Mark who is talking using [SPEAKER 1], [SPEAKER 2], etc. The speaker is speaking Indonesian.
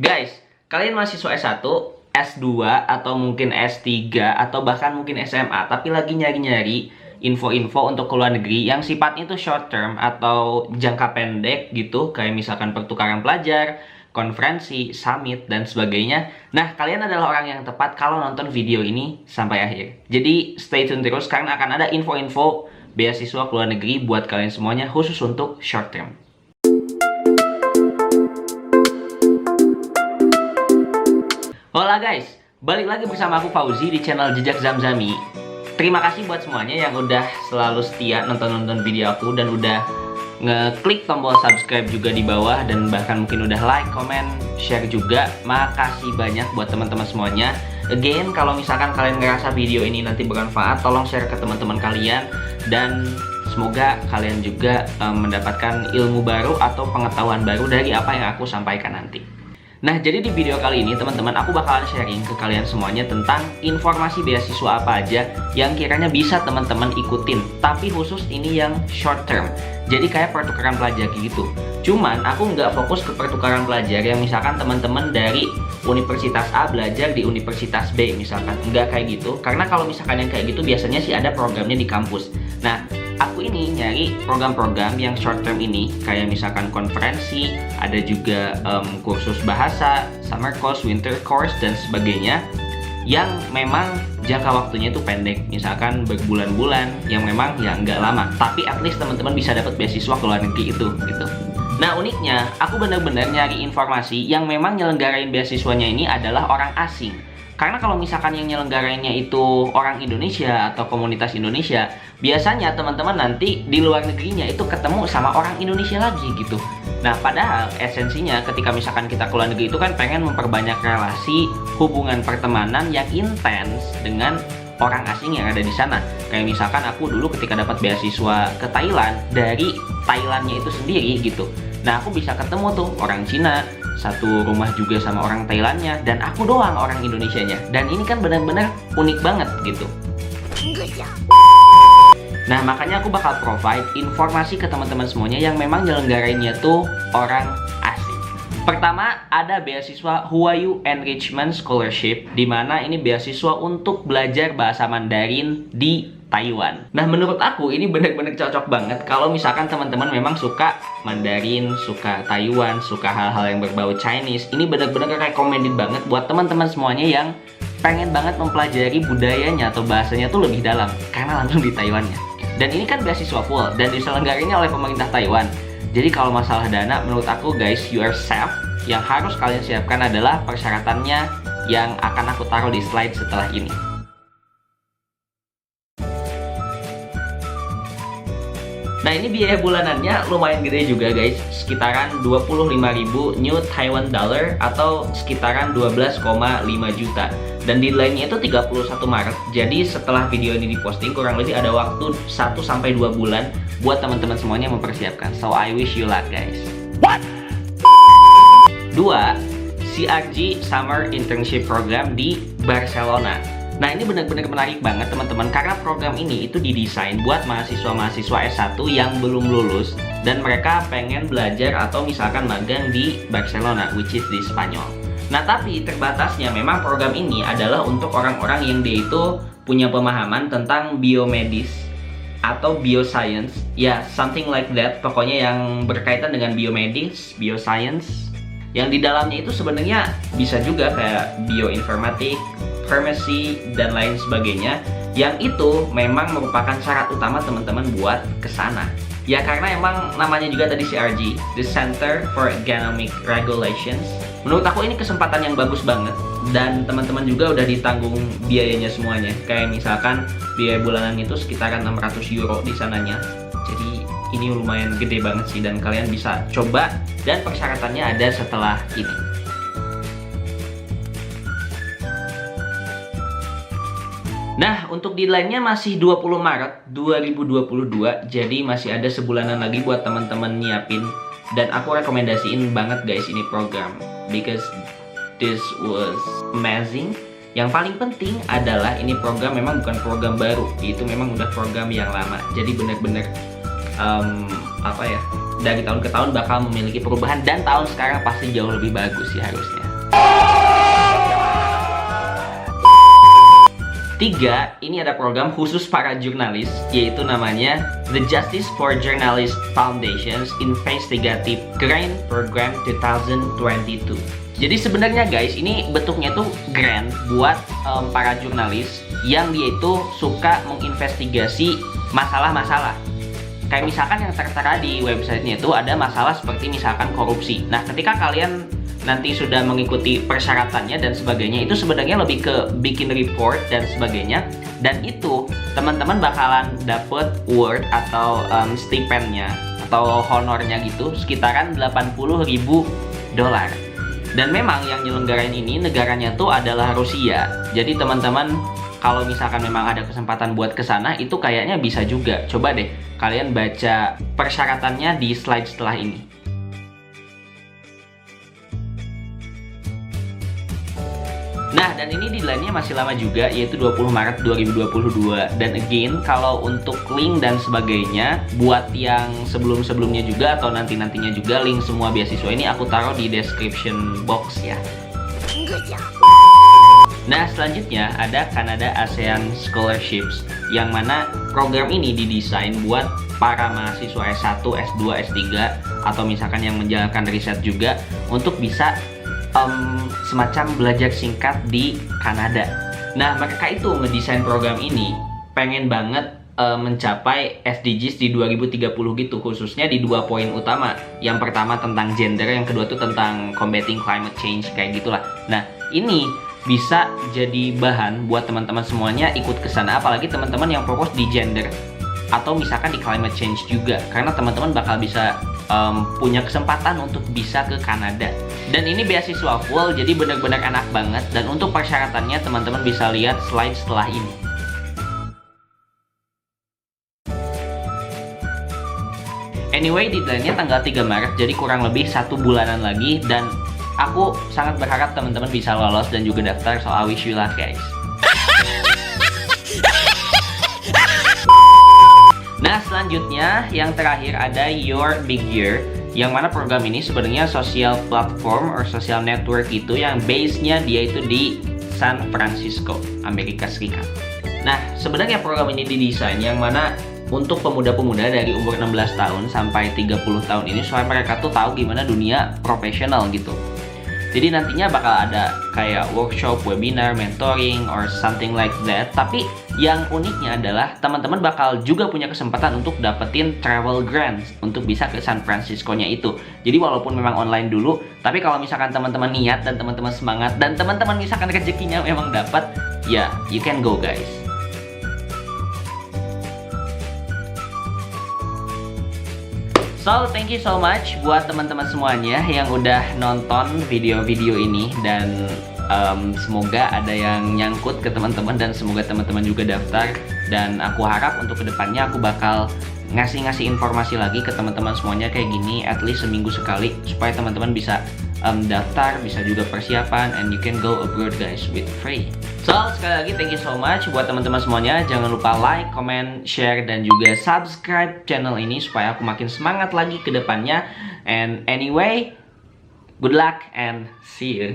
[SPEAKER 1] Guys, kalian mahasiswa S1, S2, atau mungkin S3, atau bahkan mungkin SMA, tapi lagi nyari-nyari info-info untuk ke luar negeri yang sifatnya itu short term atau jangka pendek gitu, kayak misalkan pertukaran pelajar, konferensi, summit, dan sebagainya. Nah, kalian adalah orang yang tepat kalau nonton video ini sampai akhir. Jadi, stay tune terus karena akan ada info-info beasiswa ke luar negeri buat kalian semuanya khusus untuk short term. Hola guys, balik lagi bersama aku Fauzi di channel Jejak Zamzami. Terima kasih buat semuanya yang udah selalu setia nonton video aku dan udah ngeklik tombol subscribe juga di bawah dan bahkan mungkin udah like, comment, share juga. Makasih banyak buat teman-teman semuanya. Again, kalau misalkan kalian ngerasa video ini nanti bermanfaat, tolong share ke teman-teman kalian dan semoga kalian juga mendapatkan ilmu baru atau pengetahuan baru dari apa yang aku sampaikan nanti. Nah, jadi di video kali ini teman-teman aku bakalan sharing ke kalian semuanya tentang informasi beasiswa apa aja yang kiranya bisa teman-teman ikutin. Tapi khusus ini yang short term, jadi kayak pertukaran pelajar gitu. Cuman aku nggak fokus ke pertukaran pelajar yang misalkan teman-teman dari Universitas A belajar di Universitas B misalkan. Nggak kayak gitu, karena kalau misalkan yang kayak gitu biasanya sih ada programnya di kampus. Nah, aku ini nyari program-program yang short term ini, kayak misalkan konferensi, ada juga kursus bahasa, summer course, winter course, dan sebagainya, yang memang jangka waktunya itu pendek, misalkan berbulan-bulan, yang memang ya nggak lama, tapi at least teman-teman bisa dapat beasiswa ke luar negeri itu, gitu. Nah, uniknya, aku benar-benar nyari informasi yang memang nyelenggarain beasiswanya ini adalah orang asing. Karena kalau misalkan yang nyelenggarainnya itu orang Indonesia atau komunitas Indonesia, biasanya teman-teman nanti di luar negerinya itu ketemu sama orang Indonesia lagi gitu. Nah, padahal esensinya ketika misalkan kita ke luar negeri itu kan pengen memperbanyak relasi, hubungan pertemanan yang intens dengan orang asing yang ada di sana. Kayak misalkan aku dulu ketika dapat beasiswa ke Thailand, dari Thailandnya itu sendiri gitu. Nah, aku bisa ketemu tuh orang Cina, satu rumah juga sama orang Thailandnya, dan aku doang orang Indonesianya. Dan ini kan benar-benar unik banget gitu. Nah, makanya aku bakal provide informasi ke teman-teman semuanya yang memang nyelenggarainnya tuh orang asing. Pertama, ada beasiswa Huayu Enrichment Scholarship, di mana ini beasiswa untuk belajar bahasa Mandarin di Taiwan. Nah, menurut aku ini benar-benar cocok banget kalau misalkan teman-teman memang suka Mandarin, suka Taiwan, suka hal-hal yang berbau Chinese. Ini benar-benar recommended banget buat teman-teman semuanya yang pengen banget mempelajari budayanya atau bahasanya tuh lebih dalam, karena langsung di Taiwannya. Dan ini kan beasiswa full dan diselenggarainnya oleh pemerintah Taiwan. Jadi kalau masalah dana, menurut aku guys, you are safe. Yang harus kalian siapkan adalah persyaratannya yang akan aku taruh di slide setelah ini. Nah, ini biaya bulanannya lumayan gede juga guys, sekitaran 25.000 New Taiwan Dollar atau sekitaran 12,5 juta. Dan deadline-nya itu 31 Maret. Jadi setelah video ini diposting kurang lebih ada waktu 1-2 bulan buat teman-teman semuanya mempersiapkan. So I wish you luck guys. What? 2. CRG Summer Internship Program di Barcelona. Nah, ini benar-benar menarik banget teman-teman, karena program ini itu didesain buat mahasiswa-mahasiswa S1 yang belum lulus dan mereka pengen belajar atau misalkan magang di Barcelona, which is di Spanyol. Nah, tapi terbatasnya memang program ini adalah untuk orang-orang yang dia itu punya pemahaman tentang biomedis atau bioscience, ya something like that, pokoknya yang berkaitan dengan biomedis, bioscience, yang di dalamnya itu sebenarnya bisa juga kayak bioinformatik, farmasi, dan lain sebagainya, yang itu memang merupakan syarat utama teman-teman buat kesana. Ya karena emang namanya juga tadi CRG, the Center for Genomic Regulations. Menurut aku ini kesempatan yang bagus banget, dan teman-teman juga udah ditanggung biayanya semuanya. Kayak misalkan biaya bulanan itu sekitaran 600 euro di sananya. Jadi ini lumayan gede banget sih, dan kalian bisa coba, dan persyaratannya ada setelah ini. Nah, untuk deadline-nya masih 20 Maret 2022, jadi masih ada sebulanan lagi buat teman-teman nyiapin. Dan aku rekomendasiin banget guys ini program, because this was amazing. Yang paling penting adalah ini program memang bukan program baru, itu memang udah program yang lama. Jadi bener-bener dari tahun ke tahun bakal memiliki perubahan, dan tahun sekarang pasti jauh lebih bagus sih harusnya. Tiga, ini ada program khusus para jurnalis, yaitu namanya The Justice for Journalists Foundation's Investigative Grant Program 2022. Jadi sebenarnya guys, ini bentuknya tuh grant buat para jurnalis yang dia itu suka menginvestigasi masalah-masalah. Kayak misalkan yang tertera di websitenya itu ada masalah seperti misalkan korupsi. Nah, ketika kalian nanti sudah mengikuti persyaratannya dan sebagainya, itu sebenarnya lebih ke bikin report dan sebagainya, dan itu teman-teman bakalan dapet award atau stipendnya atau honornya gitu sekitaran $80.000. Dan memang yang nyelenggarain ini negaranya tuh adalah Rusia. Jadi teman-teman kalau misalkan memang ada kesempatan buat kesana, itu kayaknya bisa juga. Coba deh kalian baca persyaratannya di slide setelah ini. Nah, dan ini deadline-nya masih lama juga, yaitu 20 Maret 2022. Dan again, kalau untuk link dan sebagainya, buat yang sebelum-sebelumnya juga atau nanti-nantinya juga, link semua beasiswa ini aku taruh di description box ya. Nah, selanjutnya ada Canada ASEAN Scholarships, yang mana program ini didesain buat para mahasiswa S1, S2, S3, atau misalkan yang menjalankan riset juga, untuk bisa semacam belajar singkat di Kanada. Nah, mereka itu ngedesain program ini pengen banget mencapai SDGs di 2030 gitu, khususnya di 2 poin utama. Yang pertama tentang gender, yang kedua tuh tentang combating climate change, kayak gitulah. Nah, ini bisa jadi bahan buat teman-teman semuanya ikut ke sana, apalagi teman-teman yang fokus di gender atau misalkan di climate change juga, karena teman-teman bakal bisa punya kesempatan untuk bisa ke Kanada. Dan ini beasiswa full, jadi benar-benar enak banget. Dan untuk persyaratannya teman-teman bisa lihat slide setelah ini. Anyway, deadline-nya tanggal 3 Maret, jadi kurang lebih 1 bulanan lagi. Dan aku sangat berharap teman-teman bisa lolos dan juga daftar, so I wish you luck guys. Nah, selanjutnya yang terakhir ada Your Big Year, yang mana program ini sebenarnya social platform or social network itu yang base-nya dia itu di San Francisco, Amerika Serikat. Nah, sebenarnya program ini didesain yang mana untuk pemuda-pemuda dari umur 16 tahun sampai 30 tahun ini, supaya mereka tuh tahu gimana dunia profesional gitu. Jadi nantinya bakal ada kayak workshop, webinar, mentoring, or something like that. Tapi yang uniknya adalah teman-teman bakal juga punya kesempatan untuk dapetin travel grants untuk bisa ke San Francisco-nya itu. Jadi walaupun memang online dulu, tapi kalau misalkan teman-teman niat dan teman-teman semangat dan teman-teman misalkan rezekinya memang dapat, ya you can go guys. So, thank you so much buat teman-teman semuanya yang udah nonton video-video ini. Dan semoga ada yang nyangkut ke teman-teman dan semoga teman-teman juga daftar. Dan aku harap untuk kedepannya aku bakal ngasih informasi lagi ke teman-teman semuanya kayak gini, at least seminggu sekali, supaya teman-teman bisa daftar, bisa juga persiapan, and you can go abroad guys with free. So, sekali lagi thank you so much buat teman-teman semuanya. Jangan lupa like, comment, share, dan juga subscribe channel ini supaya aku makin semangat lagi ke depannya. And anyway, good luck and see you.